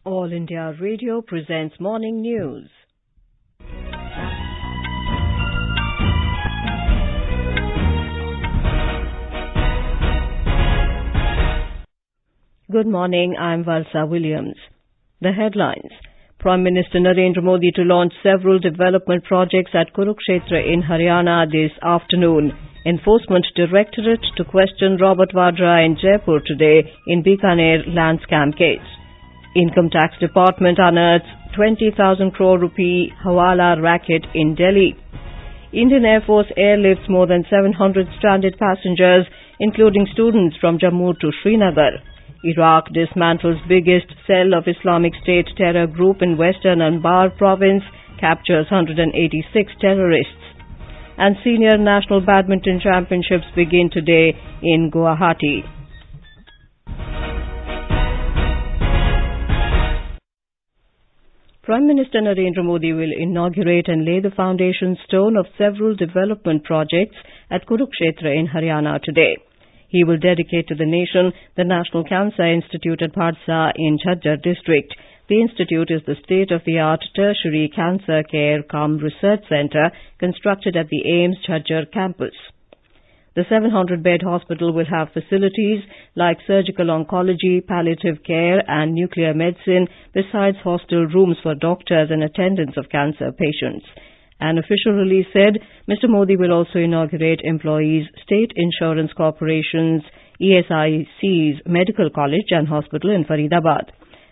All India Radio presents Morning News. Good morning, I'm Valsa Williams. The headlines. Prime Minister Narendra Modi to launch several development projects at Kurukshetra in Haryana this afternoon. Enforcement Directorate to question Robert Vadra in Jaipur today in Bikaner land scam case. Income Tax Department unearths 20,000 crore rupee Hawala racket in Delhi. Indian Air Force airlifts more than 700 stranded passengers, including students from Jammu to Srinagar. Iraq dismantles biggest cell of Islamic State terror group in western Anbar province, captures 186 terrorists. And senior National Badminton Championships begin today in Guwahati. Prime Minister Narendra Modi will inaugurate and lay the foundation stone of several development projects at Kurukshetra in Haryana today. He will dedicate to the nation the National Cancer Institute at Bhadsa in Jhajjar district. The institute is the state-of-the-art tertiary cancer care cum research centre constructed at the AIIMS Jhajjar campus. The 700-bed hospital will have facilities like surgical oncology, palliative care and nuclear medicine, besides hostel rooms for doctors and attendants of cancer patients. An official release said Mr. Modi will also inaugurate Employees State Insurance Corporation's ESIC's Medical College and Hospital in Faridabad.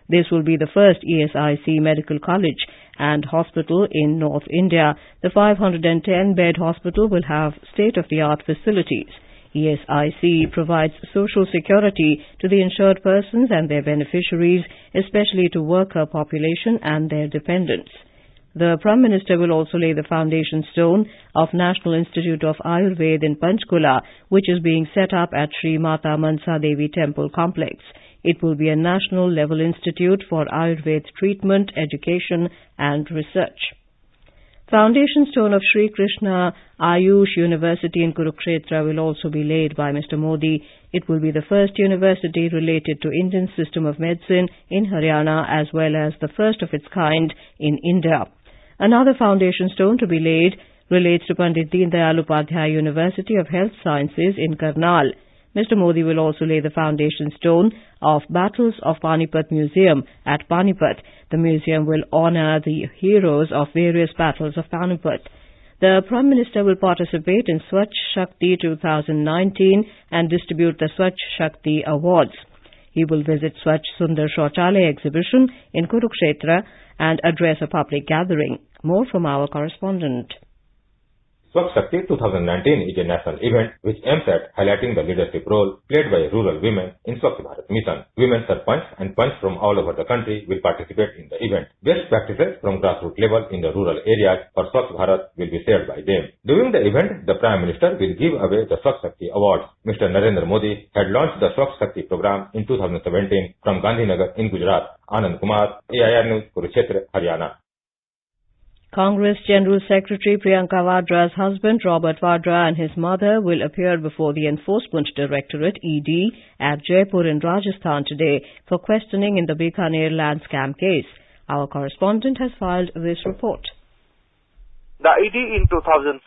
This will be the first ESIC Medical College and Hospital in North India. The 510-bed hospital will have state-of-the-art facilities. ESIC provides social security to the insured persons and their beneficiaries, especially to worker population and their dependents. The Prime Minister will also lay the foundation stone of National Institute of Ayurveda in Panchkula, which is being set up at Sri Mata Mansa Devi Temple Complex. It will be a national-level institute for Ayurveda treatment, education and research. Foundation stone of Sri Krishna Ayush University in Kurukshetra will also be laid by Mr. Modi. It will be the first university related to Indian system of medicine in Haryana as well as the first of its kind in India. Another foundation stone to be laid relates to Pandit Deen Dayal Upadhyay University of Health Sciences in Karnal. Mr. Modi will also lay the foundation stone of Battles of Panipat Museum at Panipat. The museum will honour the heroes of various battles of Panipat. The Prime Minister will participate in Swachh Shakti 2019 and distribute the Swachh Shakti Awards. He will visit Swachh Sundar Shauchalaya exhibition in Kurukshetra and address a public gathering. More from our correspondent. Swachh Shakti 2019 is a national event which aims at highlighting the leadership role played by rural women in Swachh Bharat mission. Women sarpanch and panch from all over the country will participate in the event. Best practices from grassroots level in the rural areas for Swachh Bharat will be shared by them. During the event, the Prime Minister will give away the Swachh Shakti Awards. Mr. Narendra Modi had launched the Swachh Shakti program in 2017 from Gandhinagar in Gujarat. Anand Kumar, AIR News, Kurukshetra, Haryana. Congress General Secretary Priyanka Vadra's husband Robert Vadra and his mother will appear before the Enforcement Directorate ED at Jaipur in Rajasthan today for questioning in the Bikaner land scam case. Our correspondent has filed this report. The ED in 2015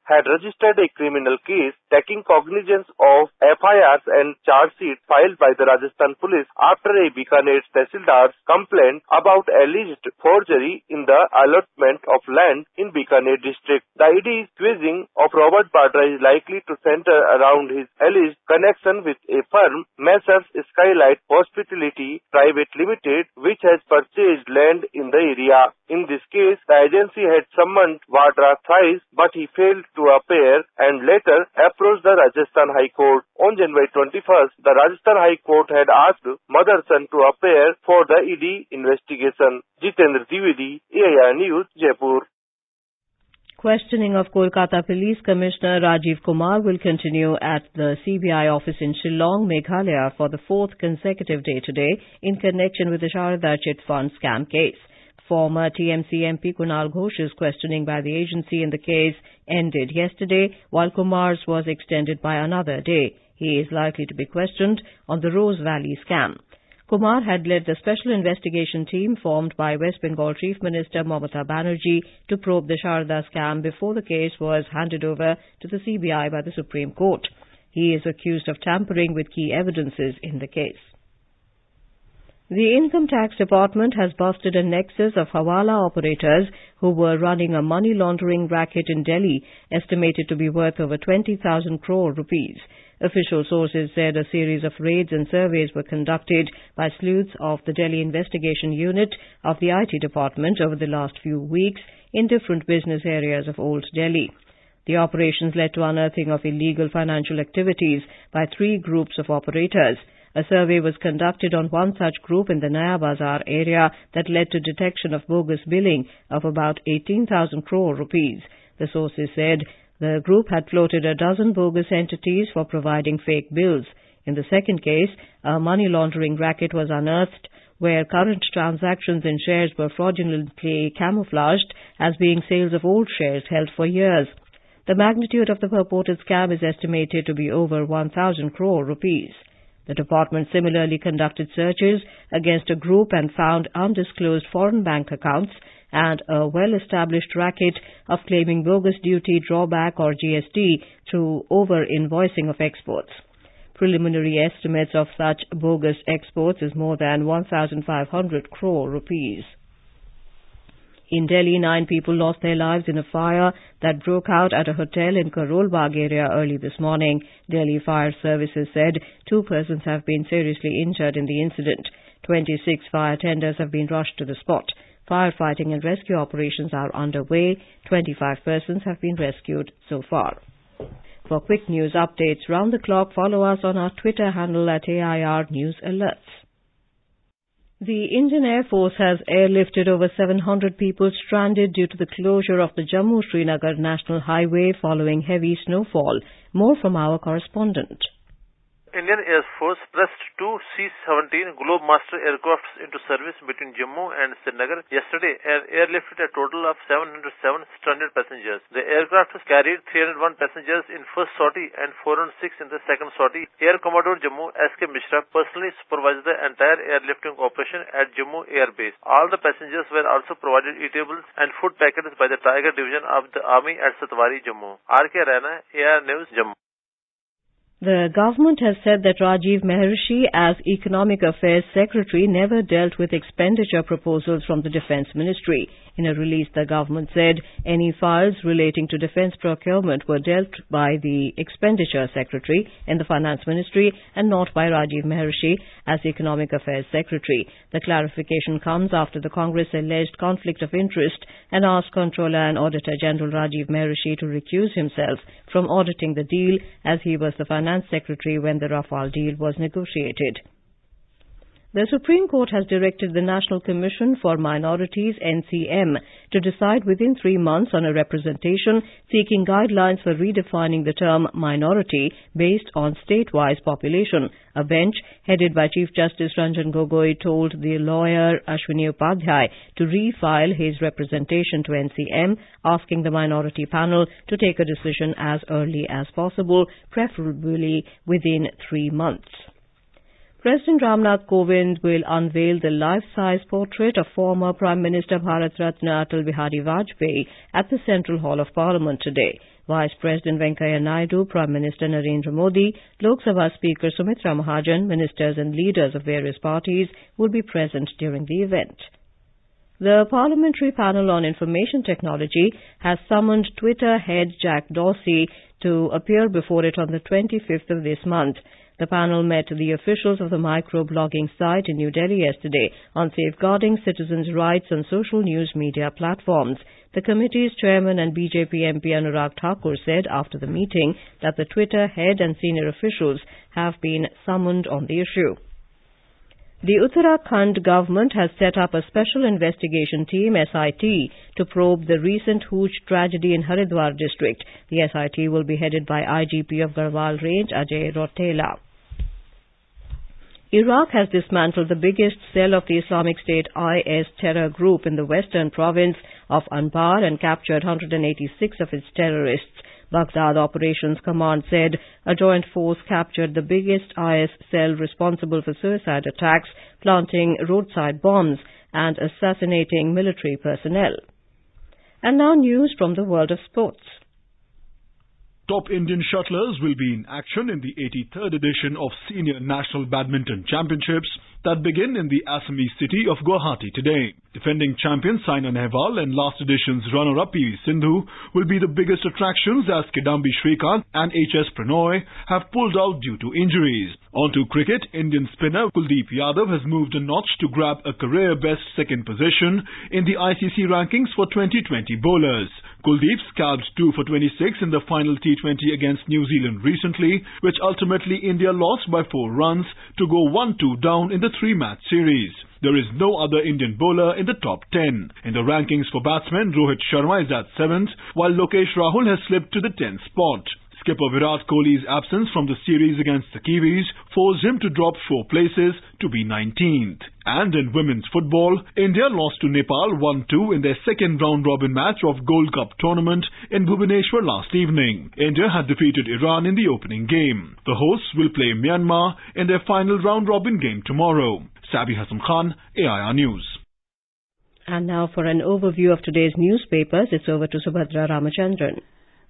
had registered a criminal case taking cognizance of FIRs and charge sheets filed by the Rajasthan police after a Bikaner Tehsildar's complaint about alleged forgery in the allotment of land in Bikaner district. The ED's quizzing of Robert Vadra is likely to center around his alleged connection with a firm, Messrs Skylight Hospitality Private Limited, which has purchased land in the area. In this case, the agency had summoned Vadra thrice, but he failed to appear and later approached the Rajasthan High Court. On January 21st, the Rajasthan High Court had asked mother-son to appear for the ED investigation. Jitendra Dwivedi, AIR News, Jaipur. Questioning of Kolkata Police Commissioner Rajiv Kumar will continue at the CBI office in Shillong, Meghalaya for the fourth consecutive day today in connection with the Sharda Chit Fund scam case. Former TMC MP Kunal Ghosh's questioning by the agency in the case ended yesterday, while Kumar's was extended by another day. He is likely to be questioned on the Rose Valley scam. Kumar had led the special investigation team formed by West Bengal Chief Minister Mamata Banerjee to probe the Sharda scam before the case was handed over to the CBI by the Supreme Court. He is accused of tampering with key evidences in the case. The Income Tax Department has busted a nexus of Hawala operators who were running a money laundering racket in Delhi, estimated to be worth over 20,000 crore rupees. Official sources said a series of raids and surveys were conducted by sleuths of the Delhi Investigation Unit of the IT Department over the last few weeks in different business areas of Old Delhi. The operations led to unearthing of illegal financial activities by 3 groups of operators. A survey was conducted on one such group in the Naya Bazar area that led to detection of bogus billing of about 18,000 crore rupees. The sources said the group had floated a dozen bogus entities for providing fake bills. In the second case, a money laundering racket was unearthed where current transactions in shares were fraudulently camouflaged as being sales of old shares held for years. The magnitude of the purported scam is estimated to be over 1,000 crore rupees. The department similarly conducted searches against a group and found undisclosed foreign bank accounts and a well-established racket of claiming bogus duty drawback or GST through over-invoicing of exports. Preliminary estimates of such bogus exports is more than 1,500 crore rupees. In Delhi, 9 people lost their lives in a fire that broke out at a hotel in Karol Bagh area early this morning. Delhi Fire Services said 2 persons have been seriously injured in the incident. 26 fire tenders have been rushed to the spot. Firefighting and rescue operations are underway. 25 persons have been rescued so far. For quick news updates round the clock, follow us on our Twitter handle at AIR News Alerts. The Indian Air Force has airlifted over 700 people stranded due to the closure of the Jammu-Srinagar National Highway following heavy snowfall. More from our correspondent. Indian Air Force pressed 2 C-17 Globemaster aircrafts into service between Jammu and Srinagar yesterday and airlifted a total of 707 stranded passengers. The aircraft carried 301 passengers in first sortie and 406 in the second sortie. Air Commodore Jammu S.K. Mishra personally supervised the entire airlifting operation at Jammu Air Base. All the passengers were also provided eatables and food packets by the Tiger Division of the Army at Satwari, Jammu. R.K. Haryana, AIR News, Jammu. The government has said that Rajiv Meharshi, as Economic Affairs Secretary, never dealt with expenditure proposals from the Defence Ministry. In a release, the government said any files relating to defence procurement were dealt by the Expenditure Secretary in the Finance Ministry and not by Rajiv Meharshi as Economic Affairs Secretary. The clarification comes after the Congress alleged conflict of interest and asked Comptroller and Auditor General Rajiv Meharshi to recuse himself from auditing the deal as he was the Finance Secretary when the Rafale deal was negotiated. The Supreme Court has directed the National Commission for Minorities (NCM) to decide within 3 months on a representation seeking guidelines for redefining the term minority based on state-wise population. A bench headed by Chief Justice Ranjan Gogoi told the lawyer Ashwini Upadhyay to refile his representation to NCM, asking the minority panel to take a decision as early as possible, preferably within 3 months. President Ramnath Kovind will unveil the life-size portrait of former Prime Minister Bharat Ratna Atal Bihari Vajpayee at the Central Hall of Parliament today. Vice President Venkaiah Naidu, Prime Minister Narendra Modi, Lok Sabha Speaker Sumitra Mahajan, ministers and leaders of various parties will be present during the event. The Parliamentary Panel on Information Technology has summoned Twitter head Jack Dorsey to appear before it on the 25th of this month. The panel met the officials of the micro-blogging site in New Delhi yesterday on safeguarding citizens' rights on social news media platforms. The committee's chairman and BJP MP Anurag Thakur said after the meeting that the Twitter head and senior officials have been summoned on the issue. The Uttarakhand government has set up a special investigation team, SIT, to probe the recent Hooch tragedy in Haridwar district. The SIT will be headed by IGP of Garhwal Range, Ajay Rotela. Iraq has dismantled the biggest cell of the Islamic State IS terror group in the western province of Anbar and captured 186 of its terrorists. Baghdad Operations Command said a joint force captured the biggest IS cell responsible for suicide attacks, planting roadside bombs and assassinating military personnel. And now news from the world of sports. Top Indian shuttlers will be in action in the 83rd edition of Senior National Badminton Championships that begin in the Assamese city of Guwahati today. Defending champion Saina Nehwal and last edition's runner-up PV Sindhu will be the biggest attractions as Kidambi Shrikant and HS Pranoy have pulled out due to injuries. On to cricket, Indian spinner Kuldeep Yadav has moved a notch to grab a career-best second position in the ICC rankings for 2020 bowlers. Kuldeep scalped 2 for 26 in the final T20 against New Zealand recently, which ultimately India lost by 4 runs to go 1-2 down in the 3-match series. There is no other Indian bowler in the top 10. In the rankings for batsmen, Rohit Sharma is at 7th, while Lokesh Rahul has slipped to the 10th spot. Skipper Virat Kohli's absence from the series against the Kiwis forced him to drop 4 places to be 19th. And in women's football, India lost to Nepal 1-2 in their second round-robin match of Gold Cup tournament in Bhubaneswar last evening. India had defeated Iran in the opening game. The hosts will play Myanmar in their final round-robin game tomorrow. Sabi Hassan Khan, AIR News. And now for an overview of today's newspapers, it's over to Subhadra Ramachandran.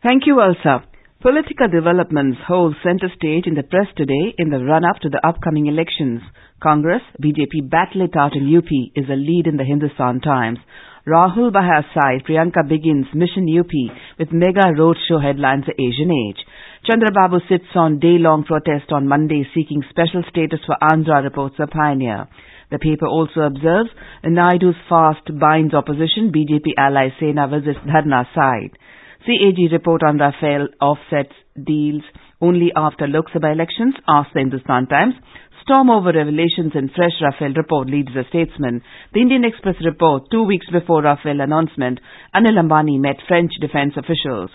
Thank you, Elsa. Political developments hold centre stage in the press today in the run-up to the upcoming elections. Congress, BJP battle it out in UP is a lead in the Hindustan Times. Rahul Baha's side, Priyanka begins Mission UP with mega roadshow headlines The Asian Age. Chandrababu sits on day-long protest on Monday seeking special status for Andhra, reports The Pioneer. The paper also observes Naidu's fast binds opposition, BJP ally Sena visits Dharna side. CAG report on Rafale offsets deals only after Lok Sabha elections, asks the Hindustan Times. Storm over revelations in fresh Rafale report leads the Statesman. The Indian Express report 2 weeks before Rafale announcement, Anil Ambani met French defence officials.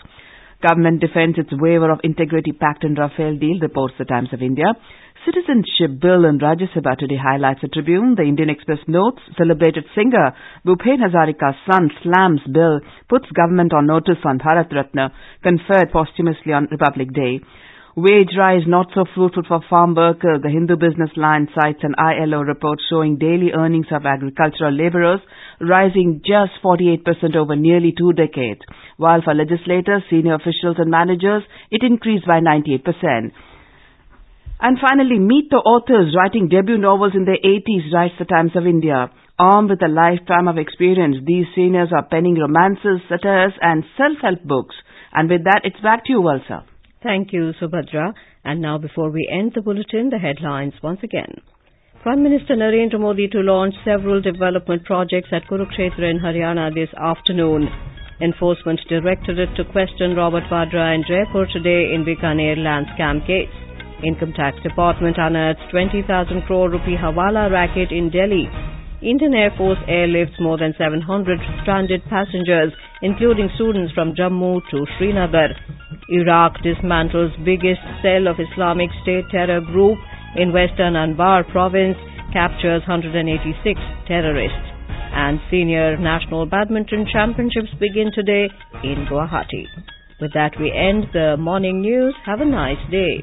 Government defends its waiver of integrity pact in Rafale deal, reports the Times of India. Citizenship bill in Rajya Sabha today highlights the Tribune. The Indian Express notes celebrated singer Bhupen Hazarika's son slams bill, puts government on notice on Bharat Ratna, conferred posthumously on Republic Day. Wage rise not so fruitful for farm workers. The Hindu Business Line cites an ILO report showing daily earnings of agricultural labourers rising just 48% over nearly 2 decades, while for legislators, senior officials and managers, it increased by 98%. And finally, meet the authors writing debut novels in their 80s, writes the Times of India. Armed with a lifetime of experience, these seniors are penning romances, satires and self-help books. And with that, it's back to you, Valsa. Thank you, Subhadra. And now, before we end the bulletin, the headlines once again. Prime Minister Narendra Modi to launch several development projects at Kurukshetra in Haryana this afternoon. Enforcement Directorate to question Robert Vadra in Jaipur today in Bikaner land scam case. Income Tax Department unearths 20,000 crore rupee Hawala racket in Delhi. Indian Air Force airlifts more than 700 stranded passengers, including students from Jammu to Srinagar. Iraq dismantles biggest cell of Islamic State terror group in western Anbar province, captures 186 terrorists. And Senior National Badminton Championships begin today in Guwahati. With that, we end the morning news. Have a nice day.